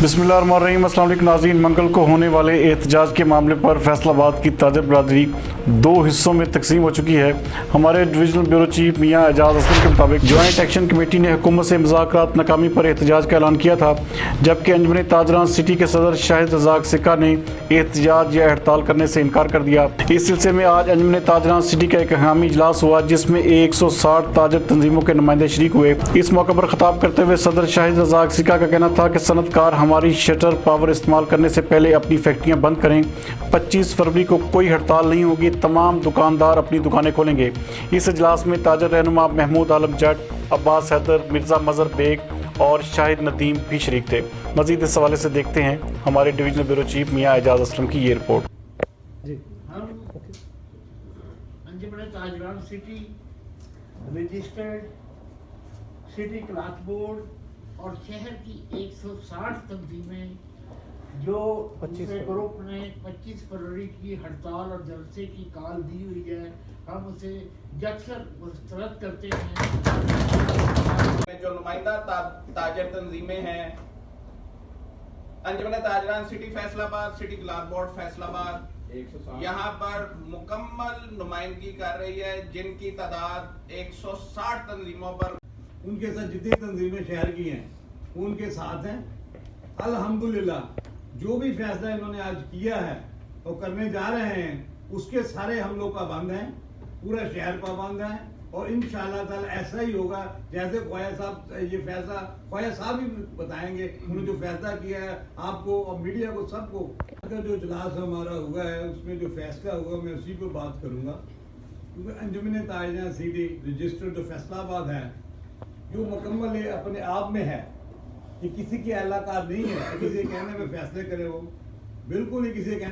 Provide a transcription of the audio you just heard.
बिस्मिल्लाहिर्रहमानिर्रहीम। अस्सलाम वालेकुम नाज़रीन, मंगल को होने वाले एहतजाज के मामले पर फैसलाबाद की ताजर बरादरी दो हिस्सों में तकसीम हो चुकी है। हमारे divisional bureau chief Mian Ejaz Aslam के मुताबिक जॉइंट एक्शन कमेटी ने हुकूमत से मुज़ाकरात नाकामी पर एहतजाज का ऐलान किया था, जबकि अंजुमन ताजरान सिटी के सदर शाहिद रज़ाक सिक्का ने एहतजाज या हड़ताल करने से इनकार कर दिया। इस सिलसिले में आज अंजुमन ताजरान सिटी का एक अहम इजलास हुआ, जिसमें 160 ताजर तंजीमों के नुमाइंदे शरीक हुए। इस मौके पर खिताब करते हुए सदर शाहिद रज़ाक सिक्का का कहना था कि सनतकार हमारी शटर पावर इस्तेमाल करने से पहले अपनी फैक्ट्रियां बंद करें। 25 फरवरी को कोई हड़ताल नहीं होगी, तमाम दुकानदार अपनी दुकानें खोलेंगे। इस इजलास में ताजर रहनुमा महमूद आलम जट, अब्बास हैदर, मिर्ज़ा मज़हर बेग और शाहिद नदीम भी शरीक थे। मज़ीद इस हवाले से देखते हैं हमारे divisional bureau chief Mian Ejaz Aslam की ये रिपोर्ट। जी हम Anjuman Tajran city registered city cloth board और शहर की 160 तंजीमें जो दूसरे ग्रुप ने 25 फरवरी की हड़ताल और जलसे की कॉल दी हुई है, हम उसे यकसर मुस्तरद करते हैं। जो नुमाइंदा ताजर तंजीमें हैं, Anjuman Tajran city Faisalabad, city cloth board Faisalabad, यहाँ पर मुकम्मल नुमाइंदगी कर रही है, जिनकी तादाद 160 तंजीमों पर उनके साथ जितनी तंजीमें शहर की हैं उनके साथ हैं। अल्हम्दुलिल्लाह जो भी फैसला इन्होंने आज किया है और करने जा रहे हैं, उसके सारे हम लोग पाबंद हैं, पूरा शहर पाबंद है। और इंशाअल्लाह ताला ऐसा ही होगा जैसे ख्वाजा साहब ये फैसला ख्वाजा साहब ही बताएंगे, उन्होंने जो फैसला किया है आपको और मीडिया को सबको। अगर जो इजलास हमारा हुआ है उसमें जो फैसला हुआ मैं उसी पर बात करूंगा, क्योंकि अंजुमन ताजरान सिटी रजिस्टर्ड जो फैसलाबाद है जो मुकम्मल अपने आप में है, ये किसी की अलाकार नहीं है किसी कहने में फैसले करे, वो बिल्कुल ही किसी कहने